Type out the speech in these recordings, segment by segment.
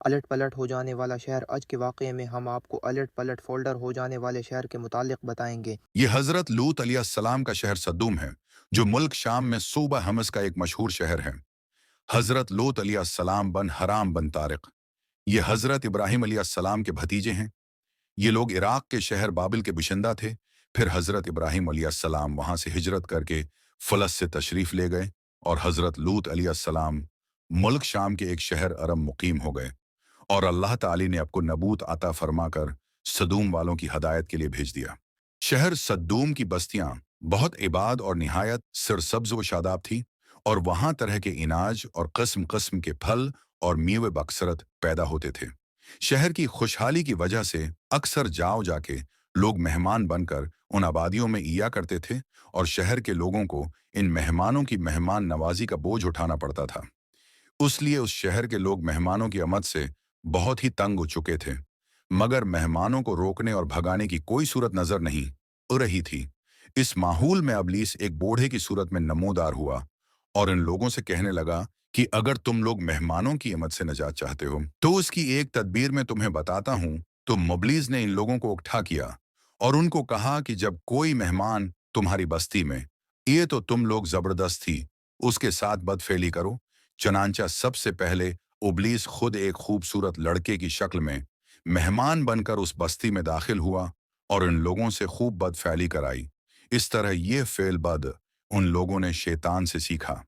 الٹ پلٹ ہو جانے والا شہر آج کے واقعے میں ہم آپ کو الٹ پلٹ فولڈر ہو جانے والے شہر کے متعلق بتائیں گے۔ یہ حضرت لوط علیہ السلام کا شہر صدوم ہے، جو ملک شام میں صوبہ حمص کا ایک مشہور شہر ہے۔ حضرت لوط علیہ السلام بن حرام بن طارق، یہ حضرت ابراہیم علیہ السلام کے بھتیجے ہیں۔ یہ لوگ عراق کے شہر بابل کے بشندہ تھے۔ پھر حضرت ابراہیم علیہ السلام وہاں سے ہجرت کر کے فلس سے تشریف لے گئے، اور حضرت لوط علیہ السلام ملک شام کے ایک شہر ارم مقیم ہو گئے، اور اللہ تعالی نے آپ کو نبوت عطا فرما کر صدوم والوں کی ہدایت کے لیے بھیج دیا۔ شہر صدوم کی بستیاں بہت عباد اور نہایت سرسبز و شاداب تھی، اور وہاں طرح کے اناج اور قسم قسم کے پھل اور میوے بکثرت پیدا ہوتے تھے۔ شہر کی خوشحالی کی وجہ سے اکثر جاؤ جا کے لوگ مہمان بن کر ان آبادیوں میں ایا کرتے تھے، اور شہر کے لوگوں کو ان مہمانوں کی مہمان نوازی کا بوجھ اٹھانا پڑتا تھا۔ اس لیے اس شہر کے لوگ مہمانوں کی آمد سے بہت ہی تنگ ہو چکے تھے، مگر مہمانوں کو روکنے اور بھگانے کی کوئی صورت نظر نہیں آ رہی تھی۔ اس ماحول میں ابلیس ایک بوڑھے کی صورت میں نمودار ہوا، اور ان لوگوں سے کہنے لگا کہ اگر تم لوگ مہمانوں کی آمد سے نجات چاہتے ہو تو اس کی ایک تدبیر میں تمہیں بتاتا ہوں۔ تو ابلیس نے ان لوگوں کو اکٹھا کیا اور ان کو کہا کہ جب کوئی مہمان تمہاری بستی میں یہ تو تم لوگ زبردستی اس کے ساتھ بدفعلی کرو۔ چنانچہ سب سے پہلے ابلیس خود ایک خوبصورت لڑکے کی شکل میں مہمان بن کر اس بستی میں داخل ہوا اور ان لوگوں سے خوب بدفعلی کرائی۔ اس طرح یہ فعل بد ان لوگوں نے شیطان سے سیکھا۔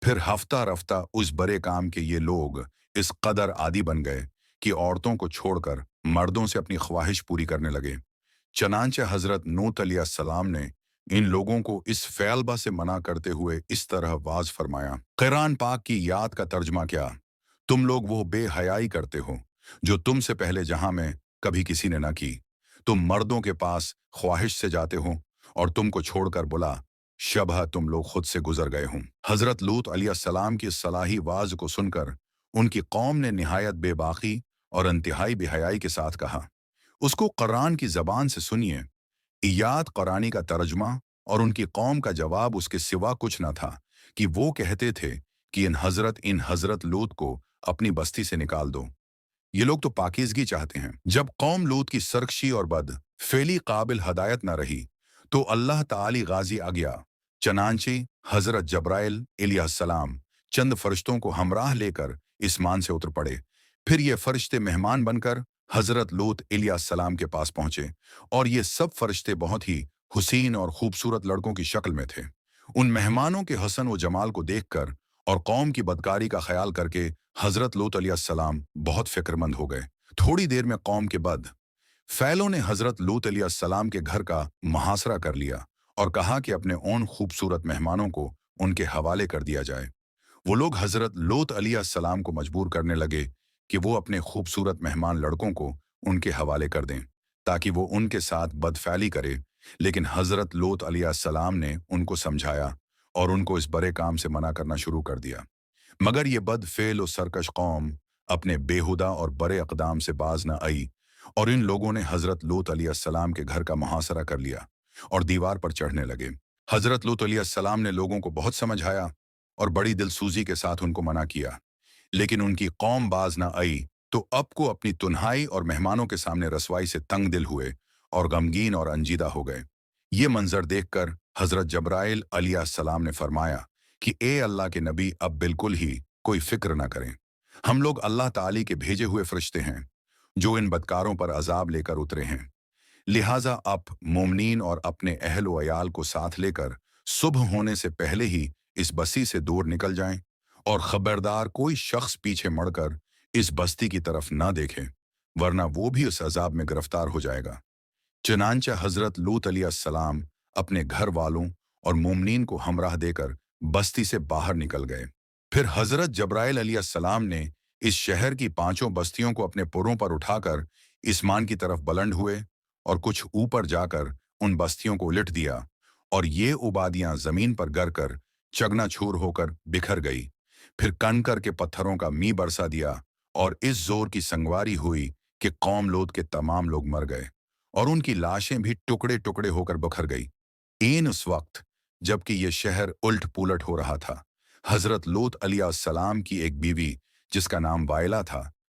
پھر ہفتہ رفتہ اس برے کام کے یہ لوگ اس قدر عادی بن گئے کہ عورتوں کو چھوڑ کر مردوں سے اپنی خواہش پوری کرنے لگے۔ چنانچہ حضرت نوح علیہ السلام نے ان لوگوں کو اس فعلبہ سے منع کرتے ہوئے اس طرح واز فرمایا۔ قرآن پاک کی یاد کا ترجمہ کیا؟ تم لوگ وہ بے حیائی کرتے ہو جو تم سے پہلے جہاں میں کبھی کسی نے نہ کی۔ تم مردوں کے پاس خواہش سے جاتے ہو، اور تم کو چھوڑ کر بلا شبہ تم لوگ خود سے گزر گئے ہوں۔ حضرت لوط علیہ السلام کی صلاحی واز کو سن کر ان کی قوم نے نہایت بے باقی اور انتہائی بے حیائی کے ساتھ کہا، اس کو قرآن کی زبان سے سنیے۔ ایات قرآنی کا ترجمہ اور ان کی قوم کا جواب اس کے سوا کچھ نہ تھا کہ وہ کہتے تھے کہ ان حضرت لوط کو اپنی بستی سے نکال دو۔ یہ لوگ تو پاکیزگی چاہتے ہیں۔ جب قوم لوط کی سرکشی اور بد فعلی قابل ہدایت نہ رہی تو اللہ تعالی غازی آ گیا۔ چنانچہ حضرت جبرائیل علیہ السلام چند فرشتوں کو ہمراہ لے کر اسمان سے اتر پڑے۔ پھر یہ فرشتے مہمان بن کر حضرت لوط علیہ السلام کے پاس پہنچے، اور یہ سب فرشتے بہت ہی حسین اور خوبصورت لڑکوں کی شکل میں تھے۔ ان مہمانوں کے حسن و جمال کو دیکھ کر اور قوم کی بدکاری کا خیال کر کے حضرت لوط علیہ السلام بہت فکر مند ہو گئے۔ تھوڑی دیر میں قوم کے بد فعلوں نے حضرت لوط علیہ السلام کے گھر کا محاصرہ کر لیا اور کہا کہ اپنے اون خوبصورت مہمانوں کو ان کے حوالے کر دیا جائے۔ وہ لوگ حضرت لوط علیہ السلام کو مجبور کرنے لگے کہ وہ اپنے خوبصورت مہمان لڑکوں کو ان کے حوالے کر دیں تاکہ وہ ان کے ساتھ بدفعلی کرے، لیکن حضرت لوط علیہ السلام نے ان کو سمجھایا اور ان کو اس برے کام سے منع کرنا شروع کر دیا۔ مگر یہ بد فعل و سرکش قوم اپنے بےہدہ اور برے اقدام سے باز نہ آئی، اور ان لوگوں نے حضرت لوط علیہ السلام کے گھر کا محاصرہ کر لیا اور دیوار پر چڑھنے لگے۔ حضرت لوط علیہ السلام نے لوگوں کو بہت سمجھایا اور بڑی دلسوزی کے ساتھ ان کو منع کیا، لیکن ان کی قوم باز نہ آئی تو اب کو اپنی تنہائی اور مہمانوں کے سامنے رسوائی سے تنگ دل ہوئے اور غمگین اور انجیدہ ہو گئے۔ یہ منظر دیکھ کر حضرت جبرائیل علیہ السلام نے فرمایا کہ اے اللہ کے نبی، اب بالکل ہی کوئی فکر نہ کریں۔ ہم لوگ اللہ تعالی کے بھیجے ہوئے فرشتے ہیں جو ان بدکاروں پر عذاب لے کر اترے ہیں، لہٰذا آپ مومنین اور اپنے اہل و عیال کو ساتھ لے کر صبح ہونے سے پہلے ہی اس بستی سے دور نکل جائیں، اور خبردار کوئی شخص پیچھے مڑ کر اس بستی کی طرف نہ دیکھے، ورنہ وہ بھی اس عذاب میں گرفتار ہو جائے گا۔ چنانچہ حضرت لوط علیہ السلام اپنے گھر والوں اور مومنین کو ہمراہ دے کر بستی سے باہر نکل گئے۔ پھر حضرت جبرائیل علیہ السلام نے اس شہر کی پانچوں بستیوں کو اپنے پروں پر اٹھا کر اسمان کی طرف بلند ہوئے اور کچھ اوپر جا کر ان بستیوں کو الٹ دیا، اور یہ آبادیاں زمین پر گر کر چگنا چور ہو کر بکھر گئی۔ پھر کنکر کے پتھروں کا می برسا دیا، اور اس زور کی سنگواری ہوئی کہ قوم لوط کے تمام لوگ مر گئے، اور ان کی لاشیں بھی ٹکڑے ٹکڑے ہو کر بکھر گئی۔ اس وقت جبکہ یہ شہر الٹ پلٹ ہو رہا تھا، حضرت لوط علیہ السلام کی ایک بیوی جس کا نام وائلہ تھا،